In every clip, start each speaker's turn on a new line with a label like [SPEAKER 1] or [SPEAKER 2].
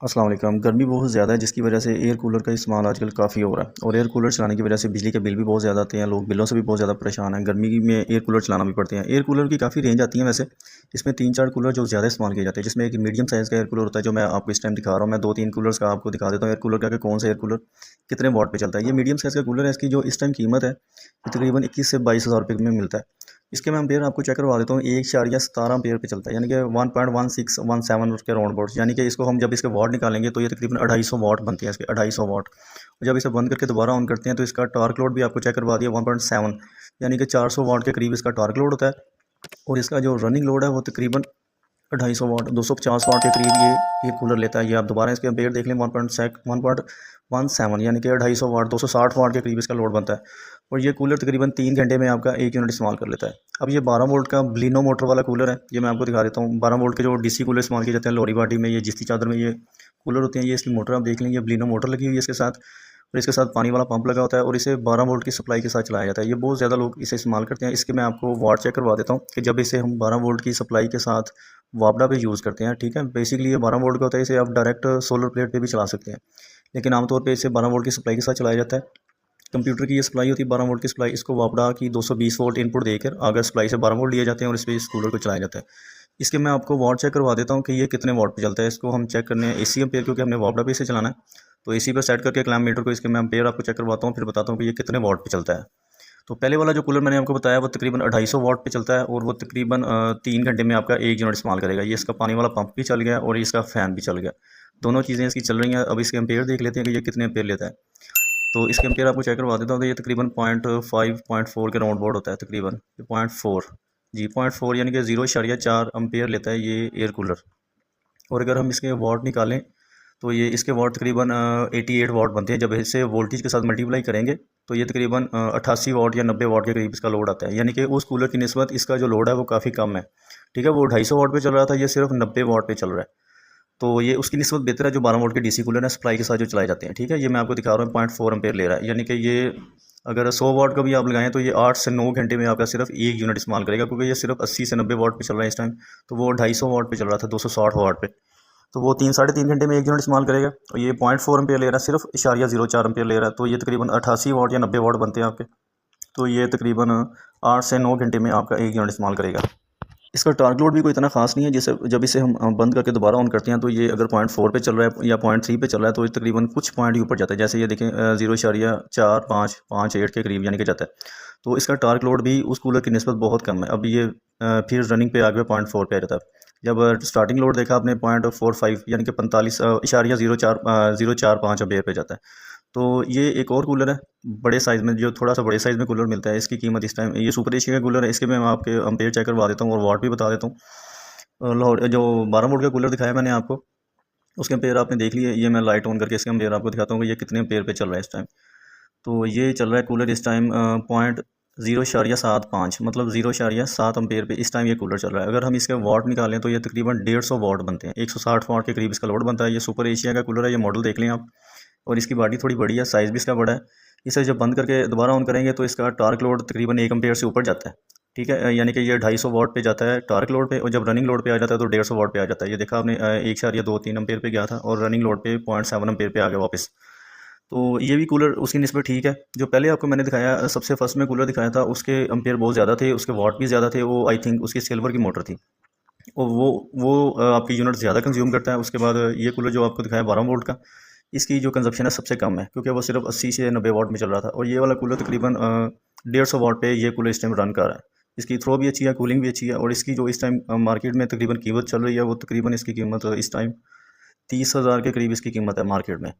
[SPEAKER 1] अस्सलाम वालेकुम। गर्मी बहुत ज़्यादा है जिसकी वजह से एयर कूलर का इस्तेमाल आजकल काफ़ी हो रहा है और एयर कूलर चलाने की वजह से बिजली के बिल भी बहुत ज़्यादा आते हैं। लोग बिलों से भी बहुत ज़्यादा परेशान हैं। गर्मी में एयर कूलर चलाना भी पड़ते हैं। एयर कूलर की काफ़ी रेंज आती है वैसे। इसमें 3-4 कूलर जो ज़्यादा इस्तेमाल किए जाते हैं, जिसमें एक मीडियम साइज़ का एयर कूलर होता है जो मैं आपको इस टाइम दिखा रहा हूँ। मैं 2-3 कूलर्स का आपको दिखा देता हूँ एयर कूलर का कि कौन सा एयर कूलर कितने वॉट पे चलता है। ये मीडियम साइज़ का कूलर है। इसकी जो इस टाइम कीमत है ये तकरीबन 21 से 22 हज़ार रुपये में मिलता है। इसके मैं एम्पेयर आपको चेक करवा देता हूँ। 1.17 एम्पेयर पे चलता है, यानी कि 1.1617 के राउंड अबाउट। यानी कि इसको हम जब इसके वाट निकालेंगे तो ये तकरीबन 250 वाट बनती है, इसके 250 वाट। और जब इसे बंद करके दोबारा ऑन करते हैं तो इसका टार्क लोड भी आपको चेक करवा दिया 1.7, यानी कि 400 वाट के करीब इसका टार्क लोड होता है। और इसका जो रनिंग लोड है वो तकरीबन 250 वाट 250 वाट के करीब ये कूलर लेता है। ये आप दोबारा इसके एम्पेयर देख लें, 1.17 यानी कि 250 वाट 260 वाट के करीब इसका लोड बनता है। और ये कूलर तकरीबन 3 घंटे में आपका 1 यूनिट इस्तेमाल कर लेता है। अब ये 12 वोल्ट का ब्लिनो मोटर वाला कूलर है। ये मैं आपको दिखा देता हूँ। 12 वोल्ट के जो डीसी कूलर इस्तेमाल किए जाते हैं लोरी बाटी में, ये जिस्ती चादर में ये कूलर होते हैं। ये इसकी मोटर आप देख लें, ये ब्लिनो मोटर लगी हुई है इसके साथ। और इसके साथ पानी वाला पंप लगा होता है और इसे 12 वोल्ट की सप्लाई के साथ चलाया जाता है। ये बहुत ज़्यादा लोग इसे इस्तेमाल करते हैं। इसके मैं आपको वाट चेक करवा देता हूँ कि जब इसे हम 12 वोल्ट की सप्लाई के साथ वापडा पे यूज़ करते हैं, ठीक है। बेसिकली ये 12 वोल्ट का होता है। इसे आप डायरेक्ट सोलर प्लेट पे भी चला सकते हैं, लेकिन आमतौर पे इसे 12 वोल्ट की सप्लाई के साथ चलाया जाता है। कंप्यूटर की ये सप्लाई होती है 12 वोल्ट की सप्लाई। इसको वापडा की 220 वोल्ट इनपुट देकर आगे सप्लाई से 12 वोल्ट लिए जाते हैं और इस पर इस कूलर को चलाया जाता है। इसके मैं आपको वाट चेक करवा देता हूँ कि ये कितने वाट पे चलता है। इसको हम चेक करने हैं एसी एम्पेयर, क्योंकि हमने वापडा पे इसे चलाना है। तो एसी पर सेट करके क्लैम्प मीटर को इसके मैं एम्पेयर आपको चेक करवाता हूँ, फिर बताता हूँ कि ये कितने वाट पे चलता है। तो पहले वाला जो कूलर मैंने आपको बताया वो तकरीबन 250 वाट पे चलता है और वो तकरीबन 3 घंटे में आपका 1 यूनिट इस्तेमाल करेगा। ये इसका पानी वाला पंप भी चल गया और इसका फ़ैन भी चल गया। दोनों चीज़ें इसकी चल रही हैं। अब इसके एम्पेयर देख लेते हैं कि ये कितने एम्पेयर लेता है। तो इसके एम्पेयर आपको चेक करवा देता हूँ। तो ये तकरीबन 0.5 0.4 के राउंड अबाउट होता है तकरीबन। 0.4 जी 0.4 यानी कि 0.4 एम्पेयर लेता है ये एयर कूलर। और अगर हम इसके वाट निकालें तो ये इसके वाट तकरीबन 88 वाट बनते हैं। जब इसे वोल्टेज के साथ मल्टीप्लाई करेंगे तो ये तकरीबन 88 वाट या 90 वाट के करीब इसका लोड आता है। यानी कि उस कूलर की निस्बत इसका जो लोड है वो काफ़ी कम है, ठीक है। वो 250 वाट पे चल रहा था, ये सिर्फ 90 वाट पे चल रहा है। तो ये उसकी निस्बत बेहतर है जो 12 वोल्ट के डीसी कूलर है सप्लाई के साथ जो चलाए जाते हैं, ठीक है। ये मैं आपको दिखा रहा हूँ 0.4 एम्पेयर ले रहा है, यानी कि ये अगर 100 वाट का भी आप लगाएं तो ये 8 से 9 घंटे में आपका सिर्फ 1 यूनिट इस्तेमाल करेगा, क्योंकि ये सिर्फ 80 से 90 वाट पे चल रहा है इस टाइम। तो वो 250 वाट पे चल रहा था 260 वाट पे। तो वो 3-3.5 घंटे में 1 यूनिट इस्तेमाल करेगा। और ये 0.4 एम्पेयर ले रहा है, सिर्फ 0.04 एम्पेयर ले रहा है। तो ये तकरीबन 88 वाट या 90 वाट बनते हैं आपके। तो ये तकरीबन 8 से 9 घंटे में आपका 1 यूनिट इस्तेमाल करेगा। इसका टार्क लोड भी कोई इतना खास नहीं है। जैसे जब इसे हम बंद करके दोबारा ऑन करते हैं तो ये अगर 0.4 पे चल रहा है या 0.3 पे चल रहा है तो ये तकरीबन कुछ पॉइंट ही ऊपर जाता है। जैसे ये देखें 0.458 के करीब यानी कि जाता है। तो इसका टार्क लोड भी उस कूलर की निस्बत बहुत कम है। अब ये फिर रनिंग पे आ गया 0.4 पे आ जाता है। जब स्टार्टिंग लोड देखा आपने 0.45 यानी कि 45.045 एम्पेयर पे जाता है। तो ये एक और कूलर है बड़े साइज़ में, जो थोड़ा सा बड़े साइज़ में कूलर मिलता है। इसकी कीमत इस टाइम, ये सुपर एशिया का कूलर है। इसके मैं आपके एम्पेयर चेक करवा देता हूँ और वाट भी बता देता हूँ। लाहौर जो 12 वोल्ट का कूलर दिखाया मैंने आपको, उसके एम्पेयर आपने देख लिए। ये मैं लाइट ऑन करके इसके एम्पेयर आपको दिखाता हूँ कि ये कितने एम्पेयर पे चल रहा है इस टाइम। तो ये चल रहा है कूलर इस टाइम 0.75 मतलब 0.7 एम्पेयर पे इस टाइम ये कूलर चल रहा है। अगर हम इसके वाट निकालें तो ये तकरीबन 150 वाट बनते हैं। 160 वाट के करीब इसका लोड बनता है। ये सुपर एशिया का कूलर है, ये मॉडल देख लें आप। और इसकी बॉडी थोड़ी बड़ी है, साइज़ भी इसका बड़ा है। इसे जब बंद करके दोबारा ऑन करेंगे तो इसका टार्क लोड तकरीबन 1 एम्पेयर से ऊपर जाता है, ठीक है। यानी कि ये 250 वाट पे जाता है टार्क लोड पे, और जब रनिंग लोड पे आ जाता है तो 150 वाट पे आ जाता है। ये देखा आपने 1.23 एम्पेयर पे गया था और रनिंग लोड पे 0.7 एम्पेयर पे आ गया वापस। तो ये भी कूलर उसकी निस्बत ठीक है। जो पहले आपको मैंने दिखाया, सबसे फर्स्ट में कूलर दिखाया था, उसके एम्पेयर बहुत ज़्यादा थे, उसके वाट भी ज़्यादा थे। वो आई थिंक उसकी सिल्वर की मोटर थी और वो आपकी यूनिट ज़्यादा कंज्यूम करता है। उसके बाद ये कूलर जो आपको दिखाया 12 वोल्ट का, इसकी जो कंजप्शन है सबसे कम है, क्योंकि वो सिर्फ 80 से 90 वाट में चल रहा था। और ये वाला कूलर तकरीबन 150 वाट पे ये कूलर इस टाइम रन कर रहा है। इसकी थ्रो भी अच्छी है, कूलिंग भी अच्छी है। और इसकी जो इस टाइम मार्केट में तकरीबन कीमत चल रही है, वो तकरीबन इसकी कीमत इस टाइम 30,000 के करीब इसकी कीमत है मार्केट में।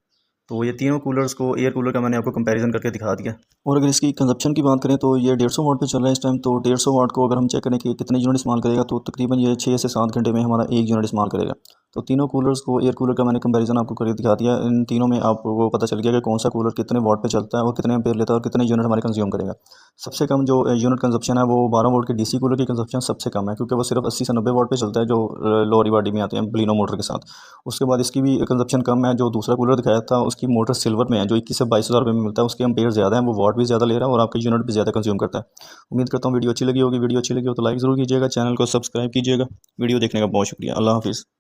[SPEAKER 1] तो ये तीनों कूलर्स को, एयर कूलर का मैंने आपको कंपैरिजन करके दिखा दिया। और अगर इसकी कंजप्शन की बात करें तो ये 150 वाट पे चल रहा है इस टाइम। तो 150 वाट को अगर हम चेक करें कि कितने यूनिट इस्तेमाल करेगा, तो तकरीबन ये 6 से 7 घंटे में हमारा 1 यूनिट इस्तेमाल करेगा। तो तीनों कूलर्स को, एयर कूलर का मैंने कंपैरिजन आपको करके दिखा दिया। इन तीनों में आपको पता चल गया कि कौन सा कूलर कितने वाट पे चलता है और कितने एम्पेयर लेता है और कितने यूनिट हमारे कंज्यूम करेगा। सबसे कम जो यूनिट कंजप्शन है वो 12 वोल्ट के डीसी कूलर की कंजप्शन सबसे कम है, क्योंकि वो सिर्फ 80 से 90 वाट पे चलता है, जो लोअर बॉडी में आते हैं ब्लिनो मोटर के साथ। उसके बाद इसकी भी कंजप्शन कम है। जो दूसरा कूलर दिखाया था उसकी मोटर सिल्वर में है, जो 21 से 22 हज़ार रुपये में मिलता है। उसके एम्पेयर ज़्यादा है, वो वाट भी ज़्यादा ले रहा है और आपका यूनिट भी ज़्यादा कंज्यूम करता है। उम्मीद करता हूँ वीडियो अच्छी लगी होगी। वीडियो अच्छी लगी हो तो लाइक ज़रूर कीजिएगा, चैनल को सब्सक्राइब कीजिएगा। वीडियो देखने का बहुत शुक्रिया। अल्लाह हाफिज़।